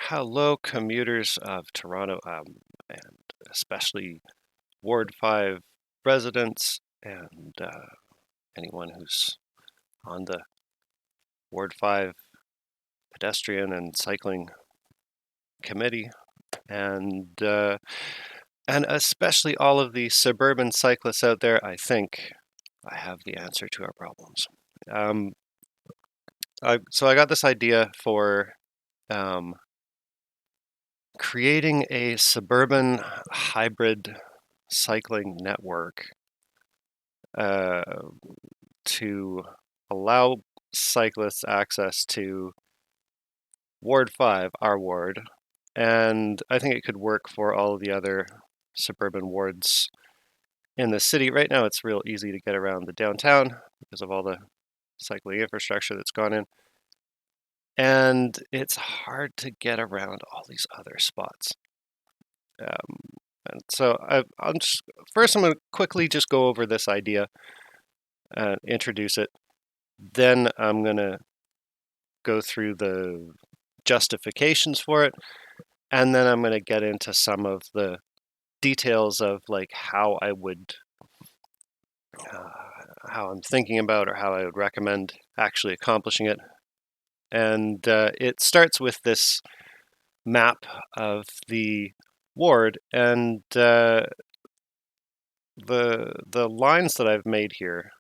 Hello, commuters of Toronto, and especially Ward 5 residents and anyone who's on the Ward 5 pedestrian and cycling committee, and and especially all of the suburban cyclists out there. I think I have the answer to our problems. Um, so I got this idea for um, creating a suburban hybrid cycling network uh, to allow cyclists access to Ward 5, our ward, and I think it could work for all of the other suburban wards in the city. Right now, it's real easy to get around the downtown because of all the cycling infrastructure that's gone in, and it's hard to get around all these other spots. Um, and so I'm just, first, I'm going to quickly just go over this idea and introduce it. Then I'm going to go through the justifications for it, and then I'm going to get into some of the details of like uh, how I'm thinking about or how I would recommend actually accomplishing it. And it starts with this map of the ward, and the lines that I've made here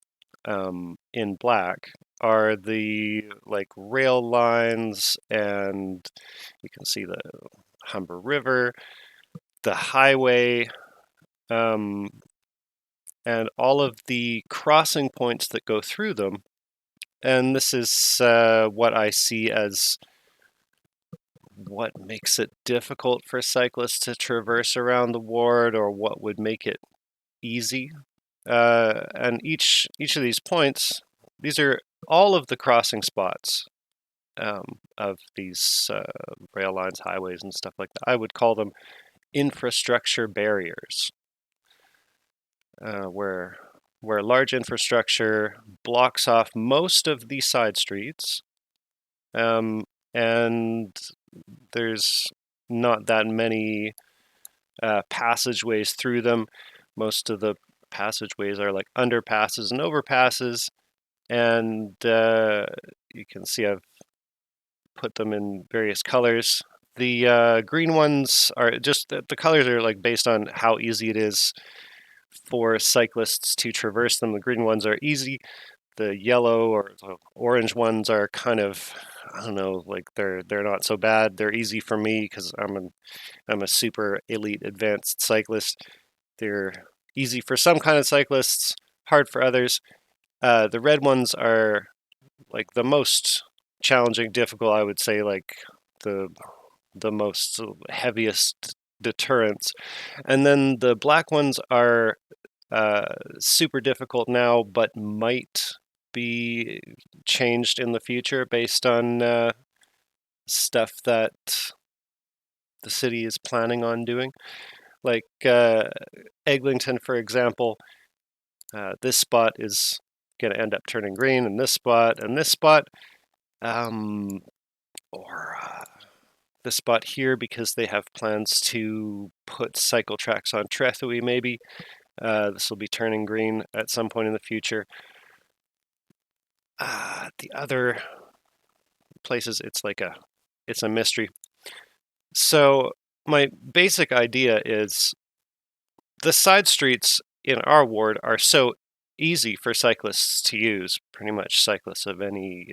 in black are the like rail lines, and you can see the Humber River, the highway, um, and all of the crossing points that go through them. And this is what I see as what makes it difficult for cyclists to traverse around the ward, or what would make it easy. And each of these points, these are all of the crossing spots of these rail lines, highways, and stuff like that. I would call them infrastructure barriers, where large infrastructure blocks off most of the side streets, and there's not that many passageways through them. Most of the passageways are like underpasses and overpasses, and you can see I've put them in various colors. The green ones are just the colors are like based on how easy it is for cyclists to traverse them. The green ones are easy. The yellow or the orange ones are kind of, I don't know, like they're not so bad. They're easy for me because I'm a super elite advanced cyclist. They're easy for some kind of cyclists, hard for others. The red ones are like the most challenging, difficult. I would say like the the most heaviest deterrents, and then the black ones are super difficult now, but might be changed in the future based on stuff that the city is planning on doing. Like Eglinton, for example, this spot is going to end up turning green, and this spot, um, or this spot here because they have plans to put cycle tracks on Trethewey, maybe. This will be turning green at some point in the future. The other places, it's a mystery. So my basic idea is the side streets in our ward are so easy for cyclists to use, pretty much cyclists of any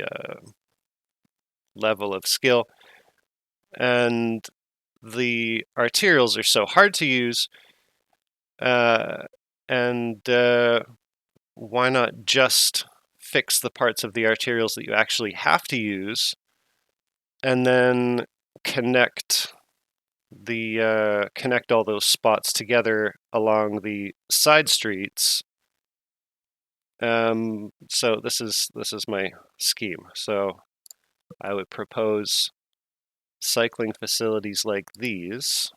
level of skill. And the arterials are so hard to use, and why not just fix the parts of the arterials that you actually have to use, and then connect connect all those spots together along the side streets. So this is my scheme. So I would propose cycling facilities like these,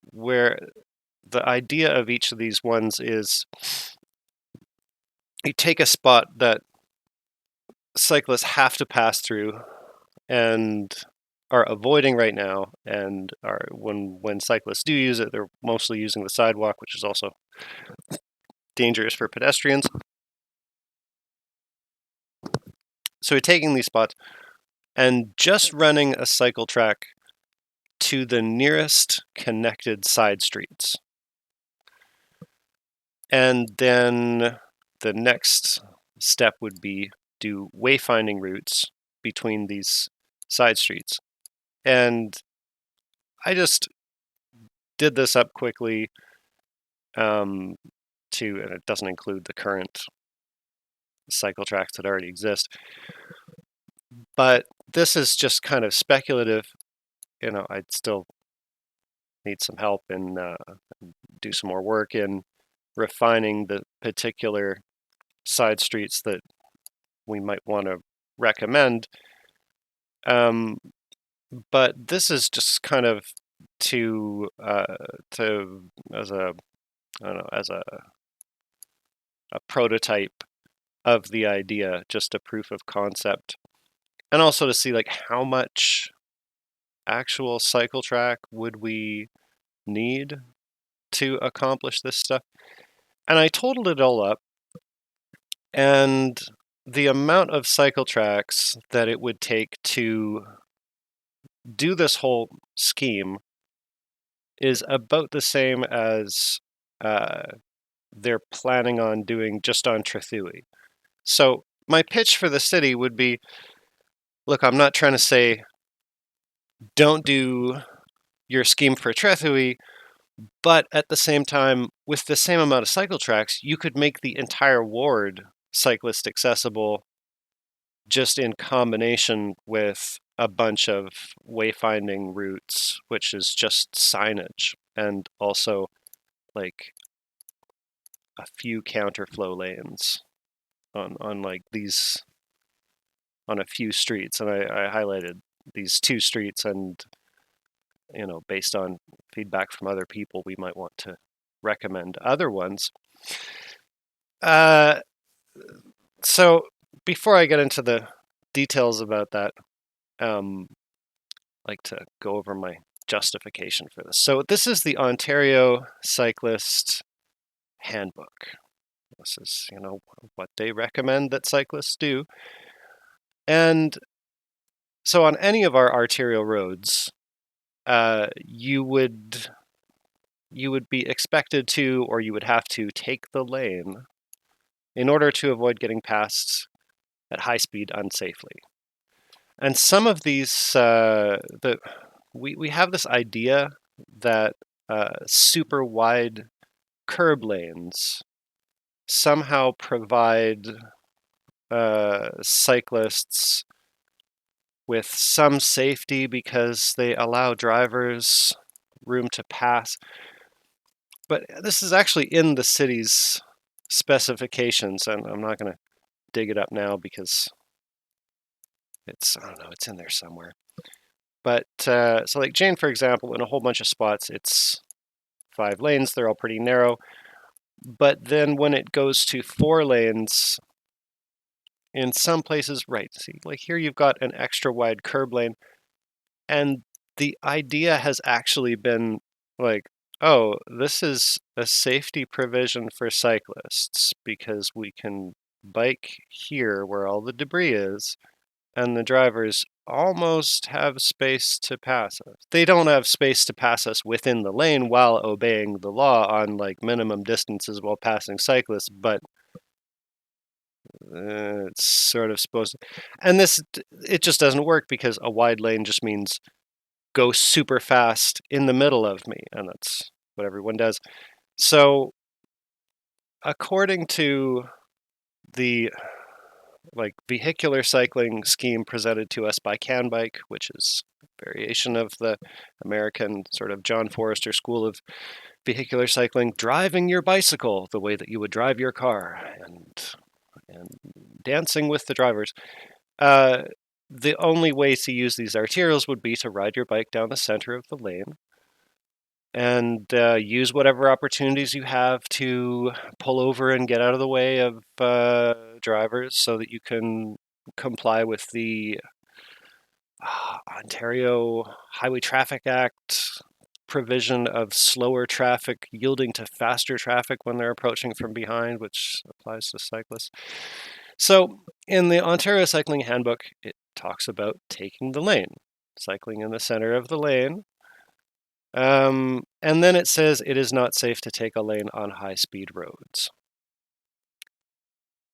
where the idea of each of these ones is you take a spot that cyclists have to pass through, and are avoiding right now, and are when cyclists do use it, they're mostly using the sidewalk, which is also dangerous for pedestrians. So we're taking these spots and just running a cycle track to the nearest connected side streets. And then the next step would be do wayfinding routes between these side streets. And I just did this up quickly and it doesn't include the current cycle tracks that already exist. But this is just kind of speculative. I'd still need some help and do some more work in refining the particular side streets that we might want to recommend. But this is just kind of as a I don't know, as a prototype of the idea, just a proof of concept, and also to see like how much actual cycle track would we need to accomplish this stuff. And I totaled it all up, and the amount of cycle tracks that it would take to do this whole scheme is about the same as they're planning on doing just on Trethewey. So my pitch for the city would be, look, I'm not trying to say don't do your scheme for Trethewey, but at the same time, with the same amount of cycle tracks, you could make the entire ward cyclist accessible just in combination with a bunch of wayfinding routes, which is just signage, and also like a few counterflow lanes on like these on a few streets. And I highlighted these two streets, and based on feedback from other people, we might want to recommend other ones. So before I get into the details about that, I'd like to go over my justification for this. So this is the Ontario Cyclist Handbook. This is, what they recommend that cyclists do. And so on any of our arterial roads, you would be expected to, or you would have to take the lane in order to avoid getting passed at high speed unsafely. And some of these, we have this idea that super wide curb lanes somehow provide cyclists with some safety because they allow drivers room to pass. But this is actually in the city's specifications, and I'm not going to dig it up now because I don't know, it's in there somewhere. But so like Jane, for example, in a whole bunch of spots, it's 5 lanes. They're all pretty narrow. But then when it goes to 4 lanes, in some places, right, see, like here you've got an extra wide curb lane. And the idea has actually been like, oh, this is a safety provision for cyclists because we can bike here where all the debris is, and the drivers almost have space to pass us. They don't have space to pass us within the lane while obeying the law on like minimum distances while passing cyclists, but it's sort of supposed to. And it just doesn't work because a wide lane just means go super fast in the middle of me, and that's what everyone does. So according to the vehicular cycling scheme presented to us by CanBike, which is a variation of the American sort of John Forrester school of vehicular cycling, driving your bicycle the way that you would drive your car and dancing with the drivers. The only way to use these arterials would be to ride your bike down the center of the lane and use whatever opportunities you have to pull over and get out of the way of drivers so that you can comply with the Ontario Highway Traffic Act provision of slower traffic yielding to faster traffic when they're approaching from behind, which applies to cyclists. So in the Ontario Cycling Handbook, it talks about taking the lane, cycling in the center of the lane. And then it says it is not safe to take a lane on high-speed roads.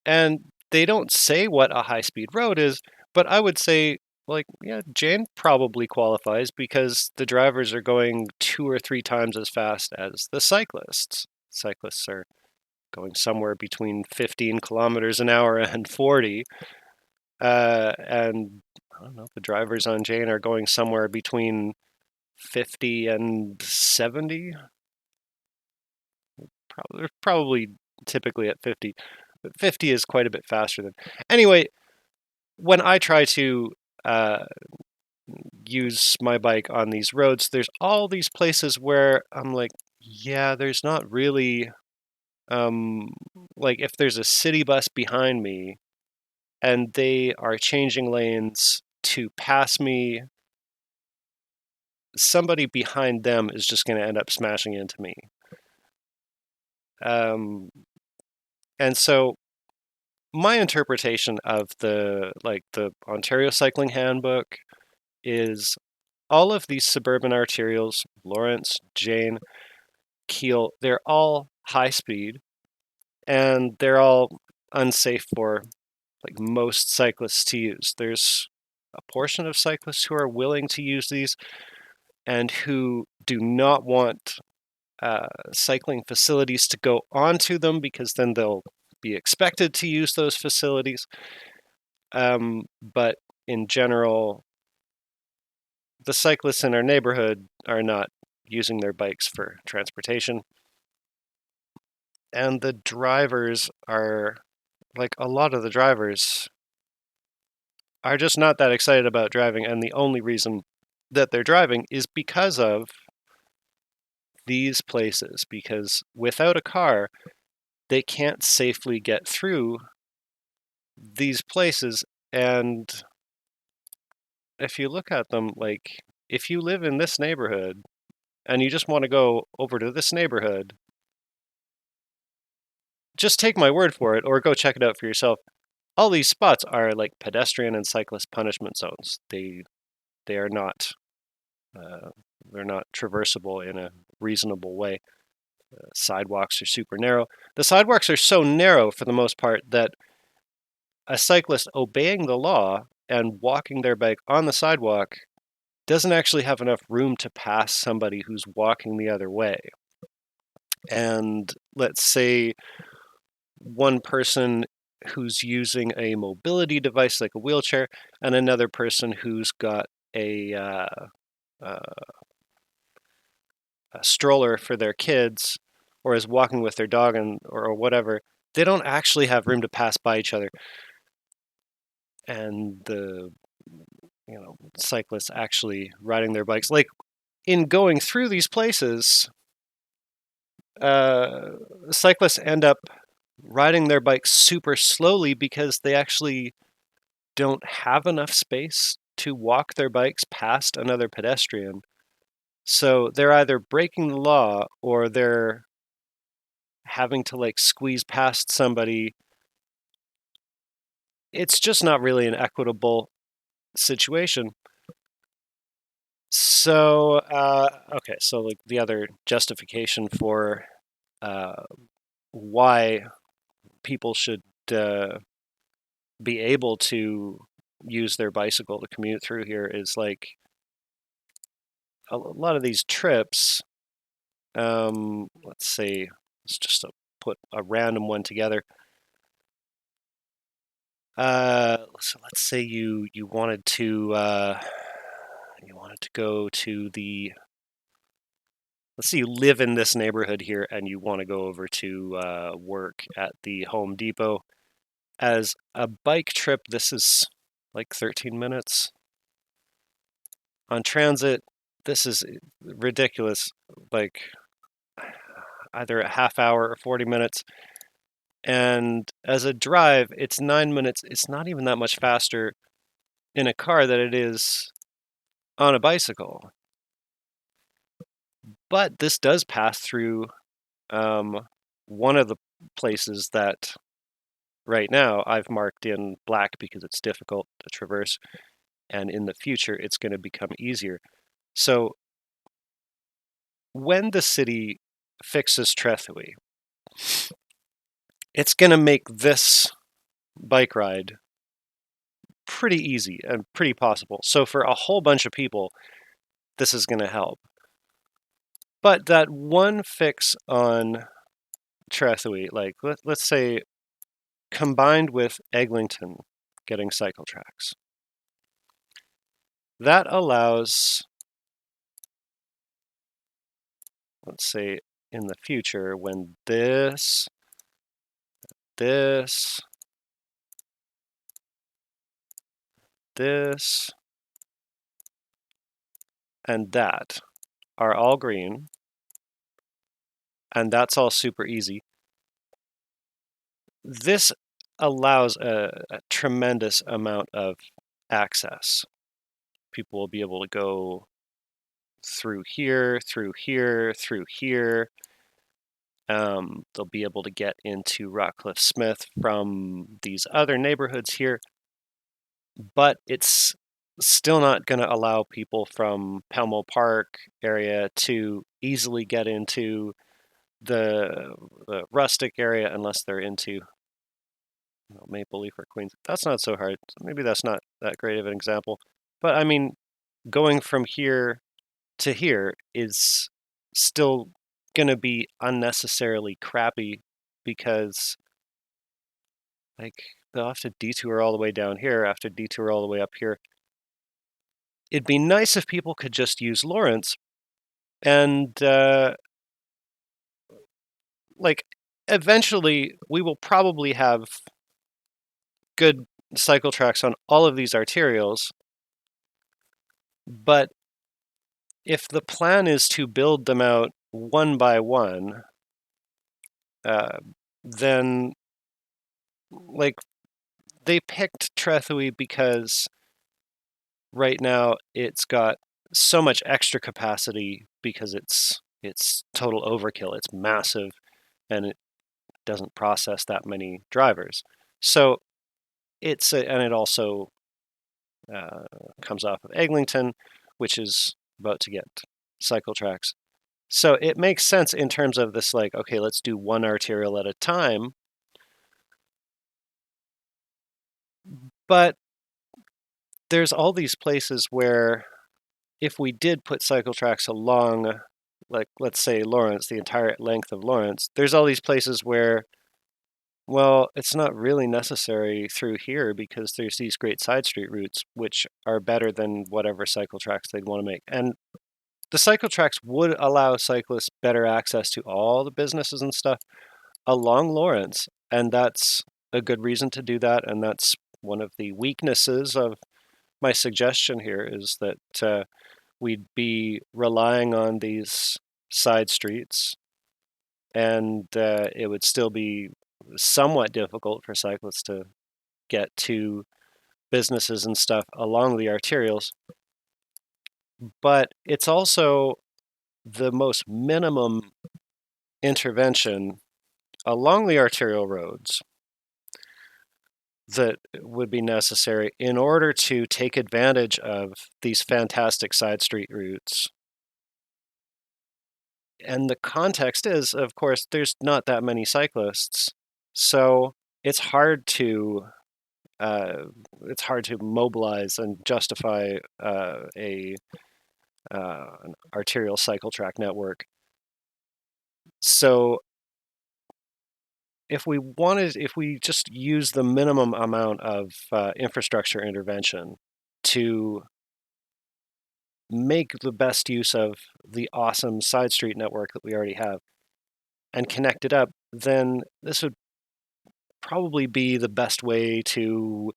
And they don't say what a high-speed road is, but I would say, like, yeah, Jane probably qualifies because the drivers are going 2 or 3 times as fast as the cyclists. Cyclists are going somewhere between 15 kilometers an hour and 40. And I don't know, the drivers on Jane are going somewhere between 50 and 70. Probably typically at 50, but 50 is quite a bit faster than. Anyway, when I try to use my bike on these roads, there's all these places where I'm like, yeah, there's not really, like if there's a city bus behind me and they are changing lanes to pass me, somebody behind them is just going to end up smashing into me. And so my interpretation of the Ontario Cycling Handbook is all of these suburban arterials, Lawrence, Jane, Keel, they're all high speed and they're all unsafe for like most cyclists to use. There's a portion of cyclists who are willing to use these and who do not want cycling facilities to go onto them because then they'll be expected to use those facilities. But in general, the cyclists in our neighborhood are not using their bikes for transportation. And the drivers are, like, a lot of the drivers are just not that excited about driving. And the only reason that they're driving is because of these places. Because without a car, they can't safely get through these places. And if you look at them, like, if you live in this neighborhood and you just want to go over to this neighborhood, just take my word for it or go check it out for yourself. All these spots are like pedestrian and cyclist punishment zones. They are not they're not traversable in a reasonable way. Sidewalks are super narrow. The sidewalks are so narrow for the most part that a cyclist obeying the law and walking their bike on the sidewalk doesn't actually have enough room to pass somebody who's walking the other way. And let's say one person who's using a mobility device like a wheelchair and another person who's got a stroller for their kids or is walking with their dog or whatever, they don't actually have room to pass by each other. And the cyclists actually riding their bikes, like in going through these places, cyclists end up riding their bikes super slowly because they actually don't have enough space to walk their bikes past another pedestrian. So they're either breaking the law or they're having to like squeeze past somebody. It's just not really an equitable situation. So, okay, so like the other justification for why people should be able to use their bicycle to commute through here is like a lot of these trips. Let's see, let's just put a random one together. So let's say you wanted to go to the. Let's say you live in this neighborhood here and you want to go over to work at the Home Depot. As a bike trip, this is like 13 minutes. On transit, this is ridiculous, like either a half hour or 40 minutes. And as a drive, it's 9 minutes. It's not even that much faster in a car than it is on a bicycle. But this does pass through one of the places that right now I've marked in black because it's difficult to traverse, and in the future it's going to become easier. So when the city fixes Trethewey, it's going to make this bike ride pretty easy and pretty possible. So for a whole bunch of people, this is going to help. But that one fix on Trethewey, like let's say combined with Eglinton getting cycle tracks, that allows, let's say in the future, when this, this, and that are all green, and that's all super easy. This allows a tremendous amount of access. People will be able to go through here, through here, through here. They'll be able to get into Rockcliffe Smith from these other neighborhoods here, but it's still not going to allow people from Pelmo Park area to easily get into the rustic area unless they're into Maple Leaf or Queens. That's not so hard. Maybe that's not that great of an example. But I mean, going from here to here is still going to be unnecessarily crappy because, like, they'll have to detour all the way down here, have to detour all the way up here. It'd be nice if people could just use Lawrence and, like, eventually we will probably have good cycle tracks on all of these arterials, but if the plan is to build them out one by one, then, like, they picked Trethewey because right now it's got so much extra capacity because it's total overkill. It's massive, and it doesn't process that many drivers. So and it also comes off of Eglinton, which is about to get cycle tracks. So it makes sense in terms of this, like, okay, let's do one arterial at a time. But there's all these places where if we did put cycle tracks along, like, let's say Lawrence, the entire length of Lawrence, there's all these places where, well, it's not really necessary through here because there's these great side street routes which are better than whatever cycle tracks they'd want to make. And the cycle tracks would allow cyclists better access to all the businesses and stuff along Lawrence, and that's a good reason to do that. And that's one of the weaknesses of my suggestion here, is that we'd be relying on these side streets, and it would still be somewhat difficult for cyclists to get to businesses and stuff along the arterials. But it's also the most minimum intervention along the arterial roads that would be necessary in order to take advantage of these fantastic side street routes. And the context is, of course, there's not that many cyclists, so it's hard to mobilize and justify an arterial cycle track network. So if we just use the minimum amount of infrastructure intervention to make the best use of the awesome side street network that we already have and connect it up, then this would probably be the best way to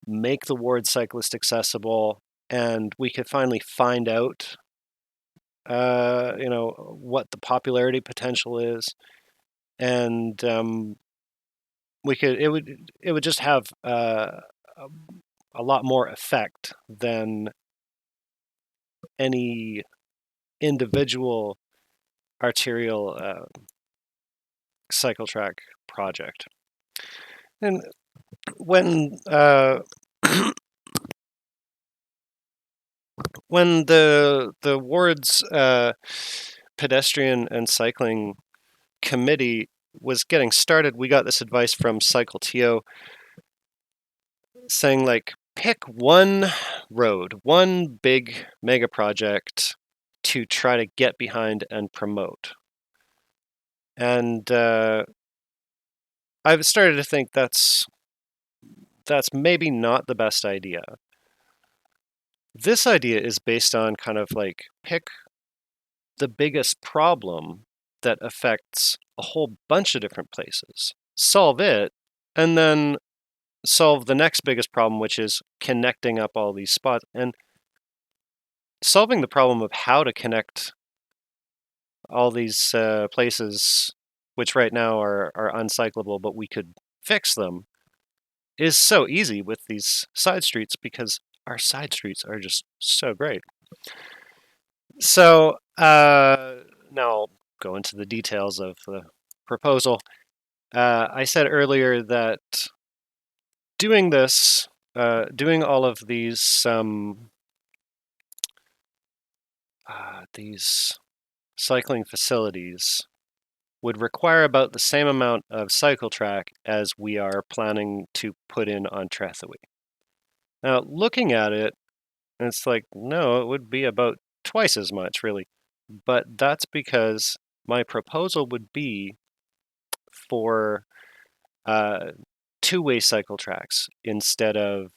make the ward cyclist accessible, and we could finally find out what the popularity potential is, and it would just have a lot more effect than any individual arterial cycle track project. And when when the ward's pedestrian and cycling committee was getting started, we got this advice from CycleTO saying, like, pick one road, one big mega project to try to get behind and promote. And I've started to think that's maybe not the best idea. This idea is based on kind of like pick the biggest problem that affects a whole bunch of different places, solve it, and then solve the next biggest problem, which is connecting up all these spots. And solving the problem of how to connect all these places, which right now are uncyclable, but we could fix them, is so easy with these side streets because our side streets are just so great. So now I'll go into the details of the proposal. I said earlier that doing this, doing all of these cycling facilities would require about the same amount of cycle track as we are planning to put in on Trethewey. Now, looking at it, it's like, no, it would be about twice as much, really. But that's because my proposal would be for two-way cycle tracks instead of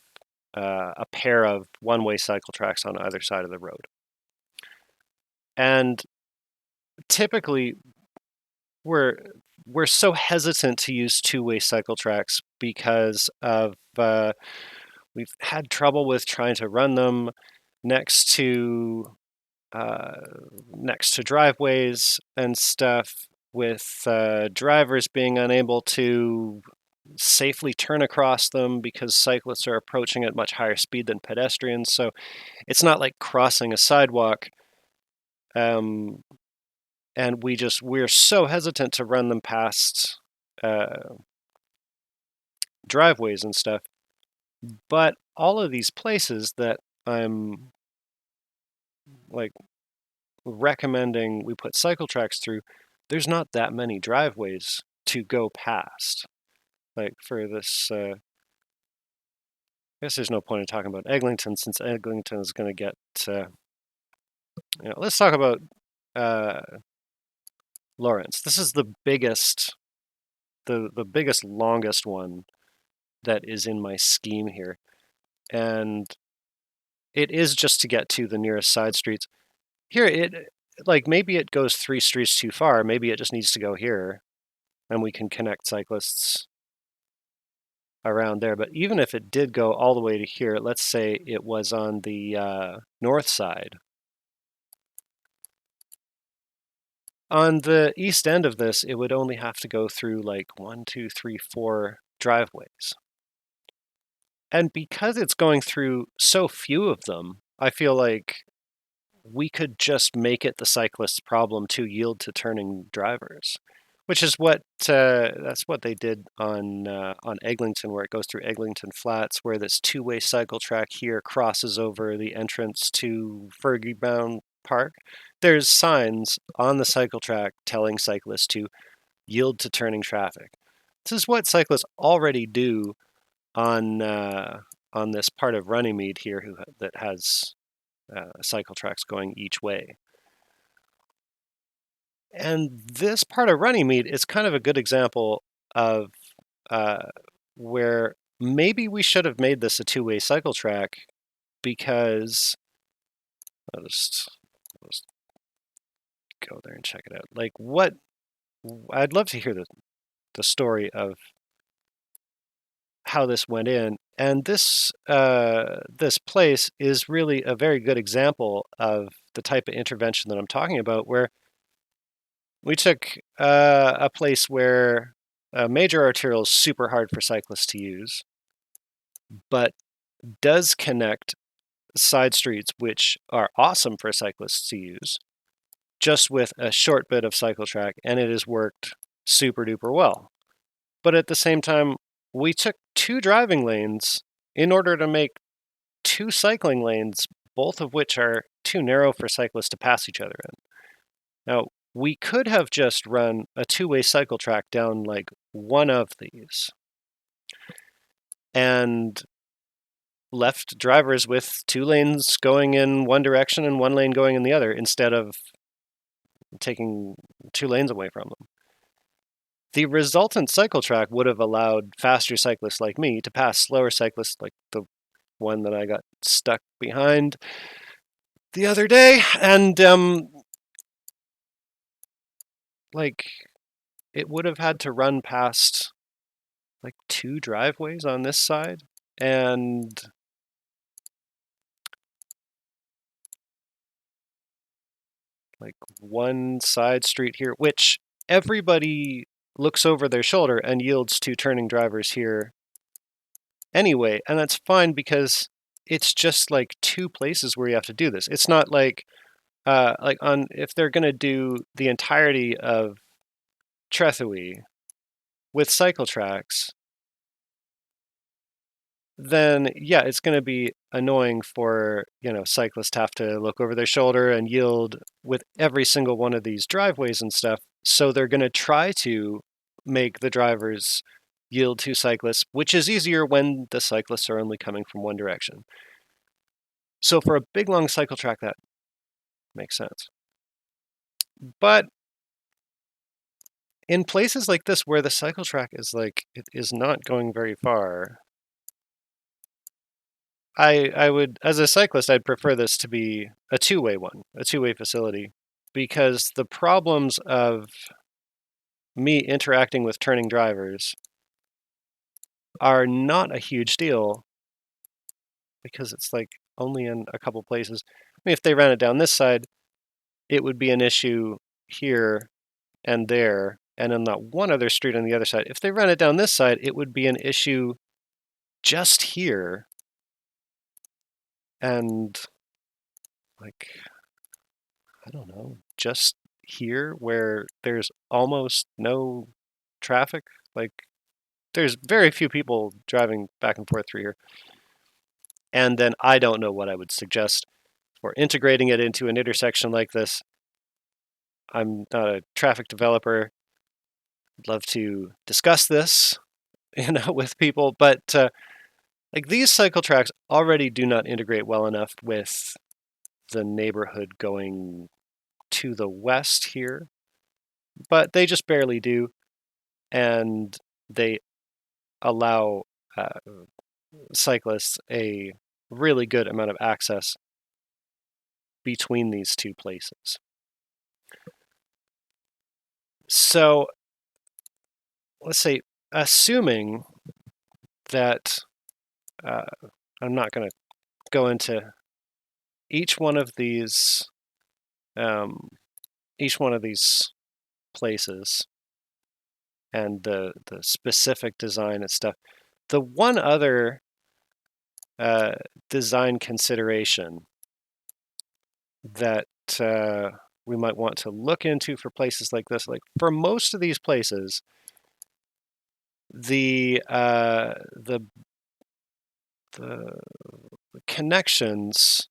a pair of one-way cycle tracks on either side of the road. And typically, we're so hesitant to use two-way cycle tracks because of we've had trouble with trying to run them next to driveways and stuff, with drivers being unable to safely turn across them because cyclists are approaching at much higher speed than pedestrians. So it's not like crossing a sidewalk. And we're so hesitant to run them past driveways and stuff. But all of these places that I'm like recommending we put cycle tracks through, there's not that many driveways to go past. Like for this, I guess there's no point in talking about Eglinton since Eglinton is going to get. Let's talk about Lawrence. This is the biggest, the biggest, longest one that is in my scheme here, and it is just to get to the nearest side streets. Here, maybe it goes 3 streets too far. Maybe it just needs to go here, and we can connect cyclists around there. But even if it did go all the way to here, let's say it was on the north side. On the east end of this, it would only have to go through like 1, 2, 3, 4 driveways. And because it's going through so few of them, I feel like we could just make it the cyclist's problem to yield to turning drivers, which is that's what they did on Eglinton, where it goes through Eglinton Flats, where this two-way cycle track here crosses over the entrance to Fergiebound Park. There's signs on the cycle track telling cyclists to yield to turning traffic. This is what cyclists already do on this part of Runnymede here, that has cycle tracks going each way. And this part of Runnymede is kind of a good example of where maybe we should have made this a two-way cycle track, because I'll just go there and check it out. Like, what I'd love to hear the story of how this went in. And this place is really a very good example of the type of intervention that I'm talking about, where we took a place where a major arterial is super hard for cyclists to use, but does connect side streets, which are awesome for cyclists to use, just with a short bit of cycle track, and it has worked super duper well. But at the same time, we took 2 driving lanes in order to make 2 cycling lanes, both of which are too narrow for cyclists to pass each other in. Now, we could have just run a 2-way cycle track down like one of these and left drivers with 2 lanes going in one direction and 1 lane going in the other instead of taking 2 lanes away from them. The resultant cycle track would have allowed faster cyclists like me to pass slower cyclists like the one that I got stuck behind the other day, and like it would have had to run past like 2 driveways on this side and like 1 side street here, which everybody looks over their shoulder and yields to turning drivers here anyway, and that's fine because it's just like 2 places where you have to do this. It's not like on if they're going to do the entirety of Trethewey with cycle tracks, then yeah, it's going to be annoying for, cyclists to have to look over their shoulder and yield with every single one of these driveways and stuff. So they're going to try to make the drivers yield to cyclists, which is easier when the cyclists are only coming from one direction. So for a big long cycle track, that makes sense. But in places like this where the cycle track is like, it is not going very far, I would, as a cyclist, I'd prefer this to be a 2-way one, a 2-way facility, because the problems of me interacting with turning drivers are not a huge deal because it's like only in a couple places. I mean, if they ran it down this side, it would be an issue here and there, and on that one other street on the other side. If they ran it down this side, it would be an issue just here and like, I don't know, just here where there's almost no traffic. Like, there's very few people driving back and forth through here. And then I don't know what I would suggest for integrating it into an intersection like this. I'm not a traffic developer. I'd love to discuss this, with people, but like these cycle tracks already do not integrate well enough with the neighborhood going to the west here, but they just barely do, and they allow cyclists a really good amount of access between these 2 places. So let's say, assuming that I'm not going to go into each one of these places and the specific design and stuff. The one other design consideration that we might want to look into for places like this, like for most of these places, the connections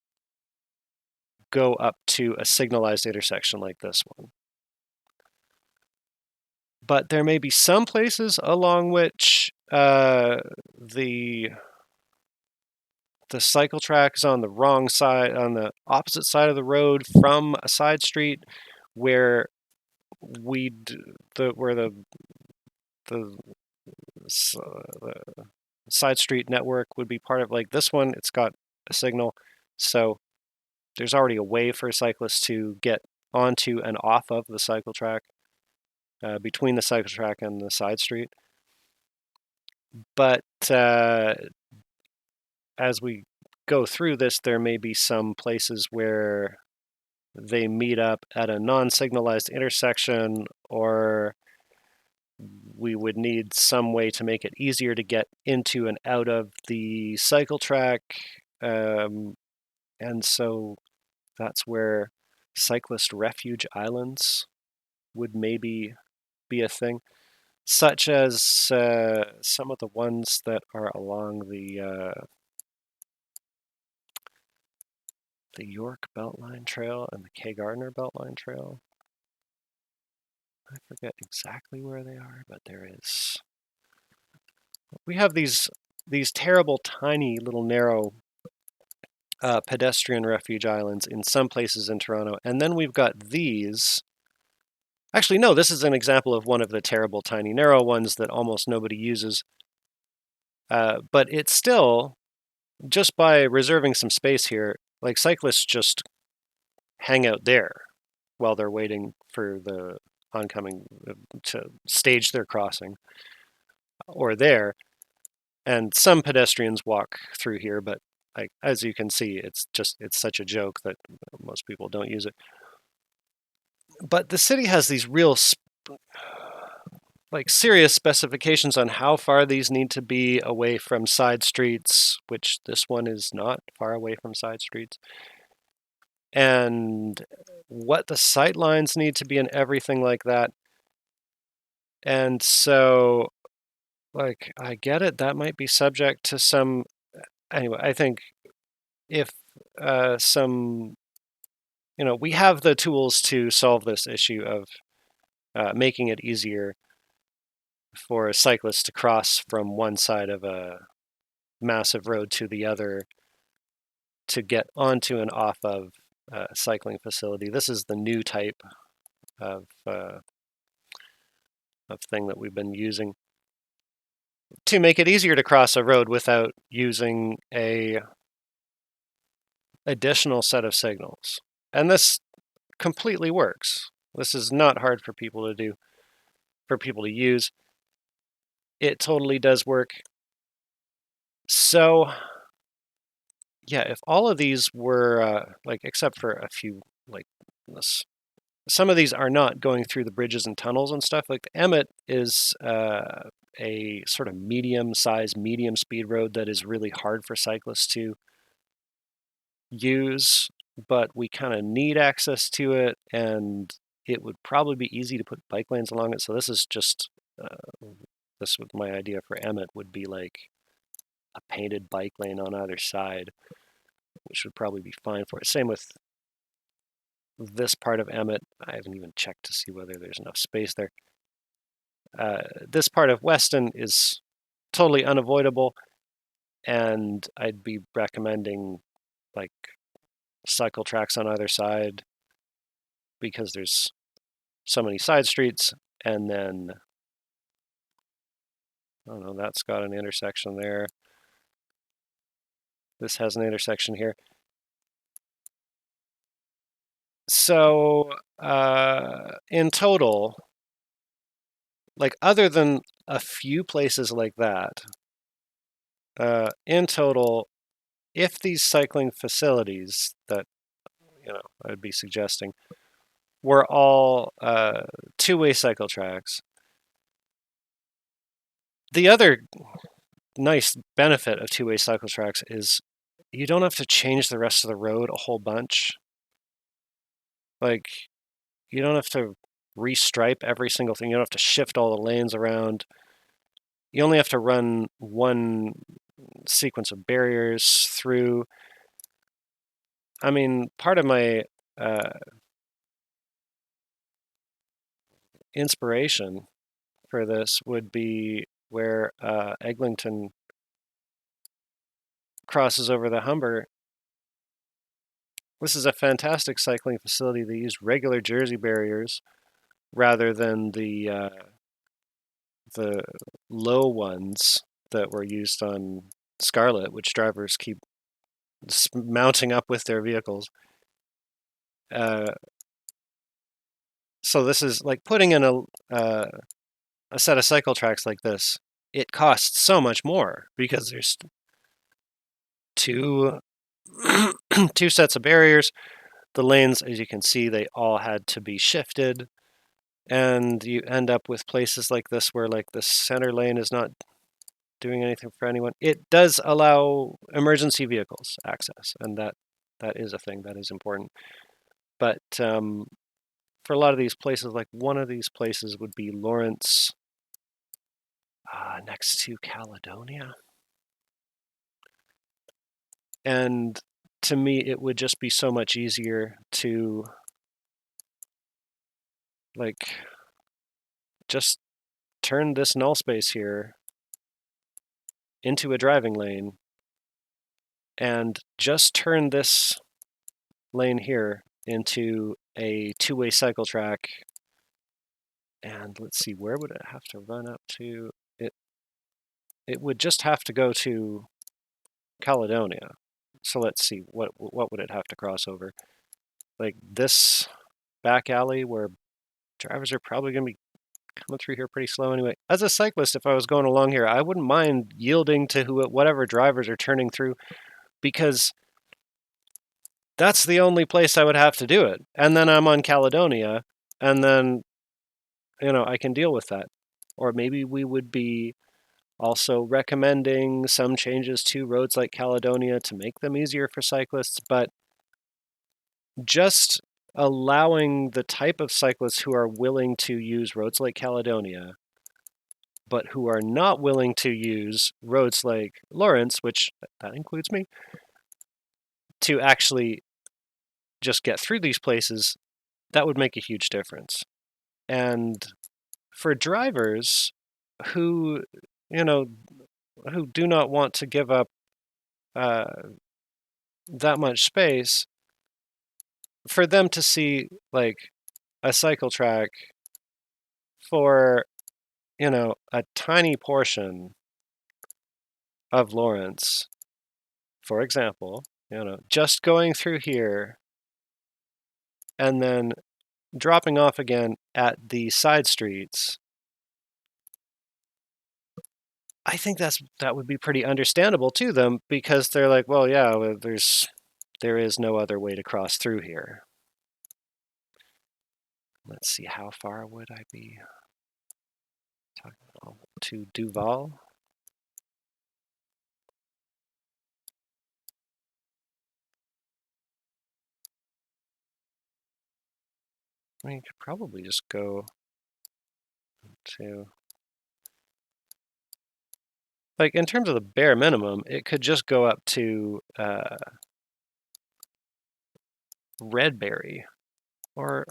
go up to a signalized intersection like this one. But there may be some places along which the cycle track is on the wrong side, on the opposite side of the road from a side street, where the side street network would be part of. Like this one, it's got a signal, so there's already a way for cyclists to get onto and off of the cycle track, between the cycle track and the side street. But as we go through this, there may be some places where they meet up at a non-signalized intersection, or we would need some way to make it easier to get into and out of the cycle track. And so that's where cyclist refuge islands would maybe be a thing, such as some of the ones that are along the York Beltline Trail and the Kay Gardner Beltline Trail. I forget exactly where they are, but there is. We have these terrible, tiny, little narrow pedestrian refuge islands in some places in Toronto, and then we've got these. Actually, no, this is an example of one of the terrible, tiny, narrow ones that almost nobody uses. But it's still, just by reserving some space here, like cyclists just hang out there while they're waiting for the oncoming to stage their crossing, or there. And some pedestrians walk through here, but as you can see, it's such a joke that most people don't use it. But the city has these real serious specifications on how far these need to be away from side streets, which this one is not far away from side streets, and what the sight lines need to be and everything like that. And so, I get it, that might be subject to some. Anyway, I think if some, we have the tools to solve this issue of making it easier for a cyclist to cross from one side of a massive road to the other to get onto and off of a cycling facility. This is the new type of thing that we've been using to make it easier to cross a road without using a additional set of signals. And this completely works. This is not hard for people to do, for people to use. It totally does work. So, yeah, if all of these were, except for a few, this, some of these are not going through the bridges and tunnels and stuff. Like the Emmett is a sort of medium-sized, medium-speed road that is really hard for cyclists to use, but we kind of need access to it, and it would probably be easy to put bike lanes along it. So this is just, this was my idea for Emmett, would be like a painted bike lane on either side, which would probably be fine for it. Same with this part of Emmett. I haven't even checked to see whether there's enough space there. This part of Weston is totally unavoidable, and I'd be recommending cycle tracks on either side because there's so many side streets. And then, I don't know, that's got an intersection there. This has an intersection here. So in total, other than a few places like that, in total, if these cycling facilities that I'd be suggesting were all two-way cycle tracks, the other nice benefit of two-way cycle tracks is you don't have to change the rest of the road a whole bunch. You don't have to restripe every single thing. You don't have to shift all the lanes around. You only have to run one sequence of barriers through. I mean, part of my inspiration for this would be where Eglinton crosses over the Humber. This is a fantastic cycling facility. They use regular Jersey barriers rather than the low ones that were used on Scarlet, which drivers keep mounting up with their vehicles. So this is like putting in a set of cycle tracks like this. It costs so much more because there's two sets of barriers. The lanes, as you can see, they all had to be shifted, and you end up with places like this where the center lane is not doing anything for anyone. It does allow emergency vehicles access, and that that is a thing that is important. But for a lot of these places, like one of these places would be Lawrence, next to Caledonia. And to me, it would just be so much easier to like just turn this null space here into a driving lane and just turn this lane here into a two-way cycle track. And let's see, where would it have to run up to? It would just have to go to Caledonia. So let's see, what would it have to cross over? Like this back alley where drivers are probably going to be coming through here pretty slow anyway. As a cyclist, if I was going along here, I wouldn't mind yielding to whatever drivers are turning through, because that's the only place I would have to do it. And then I'm on Caledonia, and then, I can deal with that. Or maybe we would be also recommending some changes to roads like Caledonia to make them easier for cyclists, but just allowing the type of cyclists who are willing to use roads like Caledonia, but who are not willing to use roads like Lawrence, which that includes me, to actually just get through these places, that would make a huge difference. And for drivers who, who do not want to give up that much space, for them to see like a cycle track for, a tiny portion of Lawrence, for example, just going through here and then dropping off again at the side streets, I think that would be pretty understandable to them, because they're like, well, yeah, there is no other way to cross through here. Let's see, how far would I be talking to Duval? I mean, you could probably just go to, like, in terms of the bare minimum, it could just go up to Redberry. Or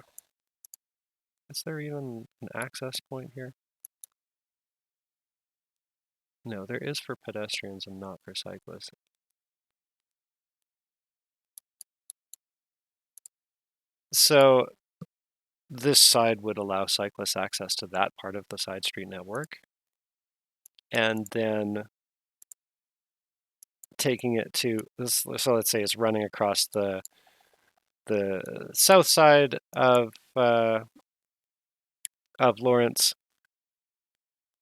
is there even an access point here? No, there is for pedestrians and not for cyclists. So this side would allow cyclists access to that part of the side street network. And then taking it to, so let's say it's running across the south side of Lawrence.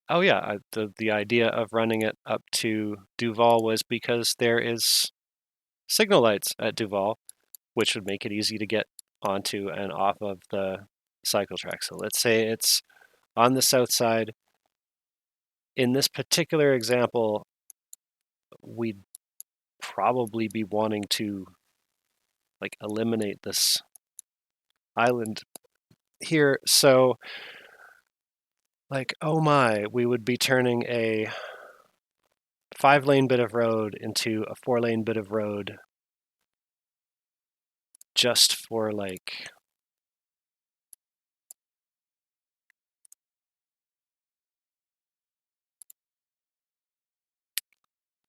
Oh yeah, the idea of running it up to Duval was because there is signal lights at Duval, which would make it easy to get onto and off of the cycle track. So let's say it's on the south side. In this particular example, we'd probably be wanting to like eliminate this island here. So like, oh my, we would be turning a 5-lane bit of road into a 4-lane bit of road just for like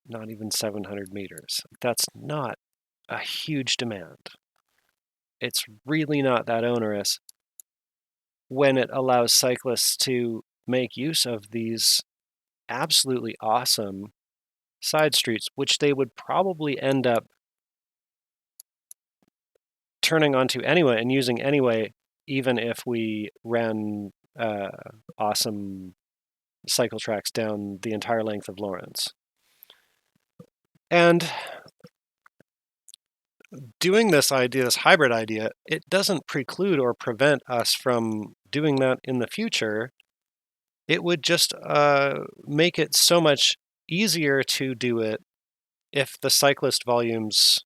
not even 700 meters. That's not a huge demand. It's really not that onerous when it allows cyclists to make use of these absolutely awesome side streets, which they would probably end up turning onto anyway and using anyway, even if we ran awesome cycle tracks down the entire length of Lawrence. And doing this idea, this hybrid idea, it doesn't preclude or prevent us from doing that in the future. It would just make it so much easier to do it if the cyclist volumes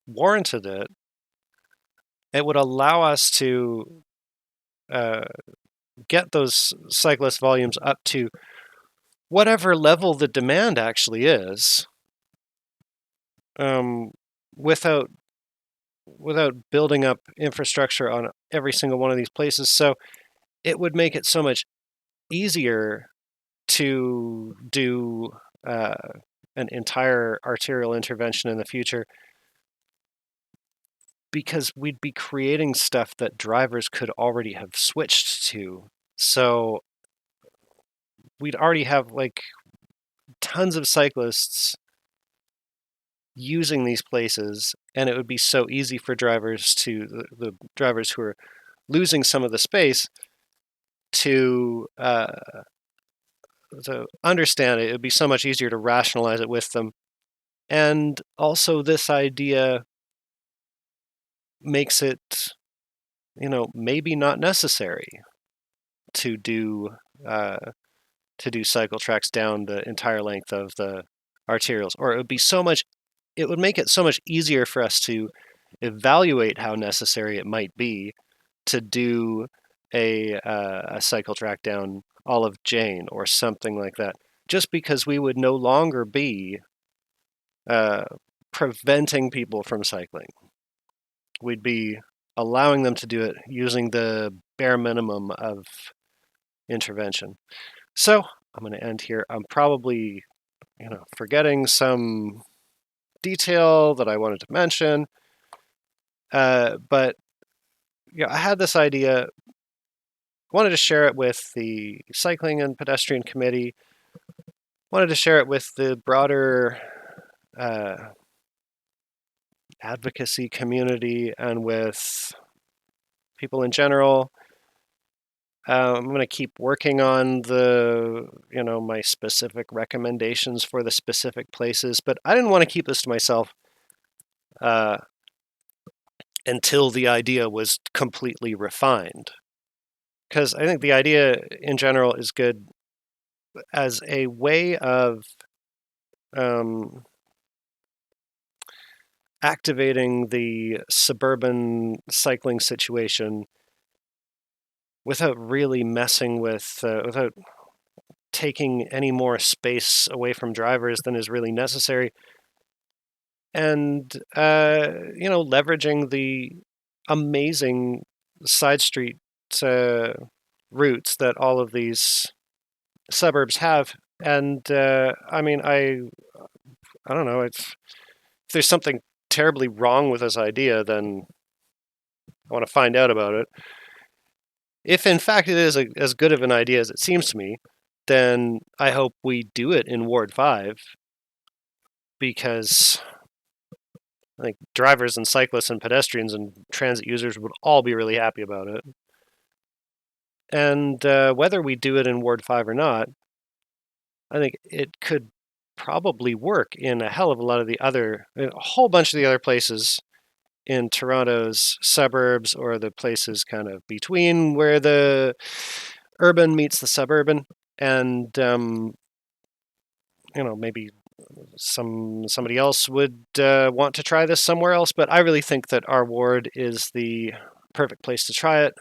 warranted it, it would allow us to get those cyclist volumes up to whatever level the demand actually is, without building up infrastructure on every single one of these places. So it would make it so much easier to do an entire arterial intervention in the future, because we'd be creating stuff that drivers could already have switched to. So we'd already have like tons of cyclists using these places, and it would be so easy for drivers the drivers who are losing some of the space to understand it. It would be so much easier to rationalize it with them. And also, this idea makes it, maybe not necessary to do cycle tracks down the entire length of the arterials, or it would make it so much easier for us to evaluate how necessary it might be to do a cycle track down Olive Jane or something like that, just because we would no longer be preventing people from cycling. We'd be allowing them to do it using the bare minimum of intervention. So I'm going to end here. I'm probably, forgetting some detail that I wanted to mention, but I had this idea. Wanted to share it with the Cycling and Pedestrian Committee. Wanted to share it with the broader advocacy community and with people in general. I'm going to keep working on my specific recommendations for the specific places, but I didn't want to keep this to myself until the idea was completely refined. Because I think the idea in general is good as a way of activating the suburban cycling situation without really messing with, without taking any more space away from drivers than is really necessary, and leveraging the amazing side street routes that all of these suburbs have. And I don't know, if there's something terribly wrong with this idea, then I want to find out about it. If in fact it is as good of an idea as it seems to me, then I hope we do it in Ward 5, because I think drivers and cyclists and pedestrians and transit users would all be really happy about it. And whether we do it in Ward 5 or not, I think it could probably work in a hell of a whole bunch of the other places in Toronto's suburbs, or the places kind of between where the urban meets the suburban. And maybe somebody else would want to try this somewhere else, but I really think that our ward is the perfect place to try it.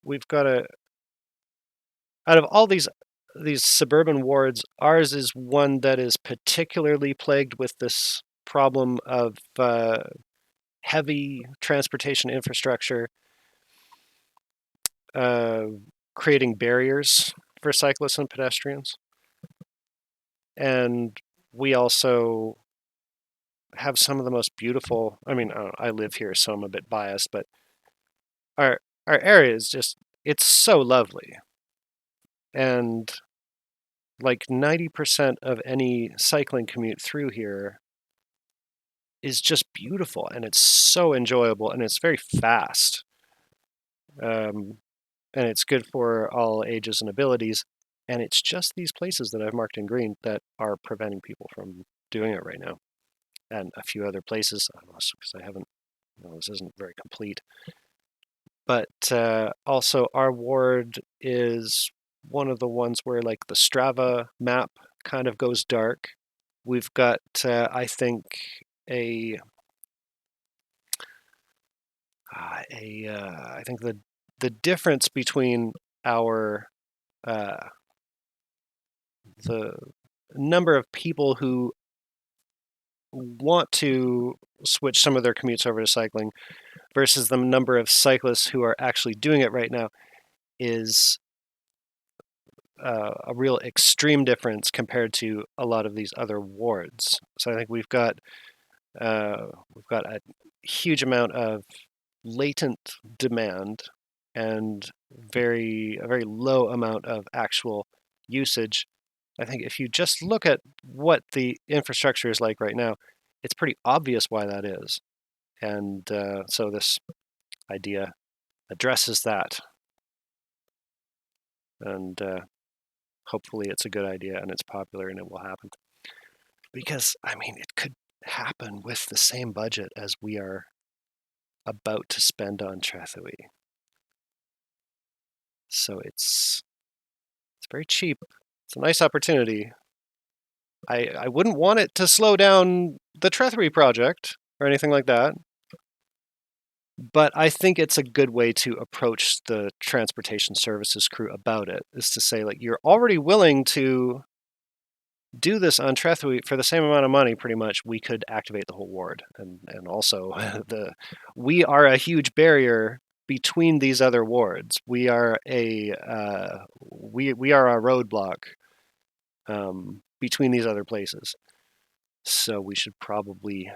We've got out of all these suburban wards, ours is one that is particularly plagued with this problem of heavy transportation infrastructure creating barriers for cyclists and pedestrians. And we also have some of the most beautiful, I live here, so I'm a bit biased, but our area is it's so lovely. And like 90% of any cycling commute through here is just beautiful, and it's so enjoyable, and it's very fast. And it's good for all ages and abilities. And it's just these places that I've marked in green that are preventing people from doing it right now. And a few other places, I don't know, because I haven't, this isn't very complete. But also, our ward is one of the ones where like the Strava map kind of goes dark. we've got, I think, I think the difference between our the number of people who want to switch some of their commutes over to cycling versus the number of cyclists who are actually doing it right now is a real extreme difference compared to a lot of these other wards. So I think we've got a huge amount of latent demand and a very low amount of actual usage. I think if you just look at what the infrastructure is like right now, it's pretty obvious why that is. And so this idea addresses that. And hopefully it's a good idea and it's popular and it will happen. Because, I mean, it could happen with the same budget as we are about to spend on Trethewey. So it's very cheap. It's a nice opportunity. I wouldn't want it to slow down the Trethewey project or anything like that. But I think it's a good way to approach the transportation services crew about it, is to say, like, you're already willing to do this on Trethewey for the same amount of money, pretty much. We could activate the whole ward. And also, we are a huge barrier between these other wards. We are we are a roadblock between these other places. So we should probably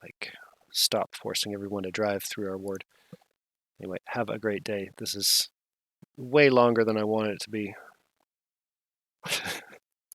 like stop forcing everyone to drive through our ward. Anyway, have a great day. This is way longer than I wanted it to be.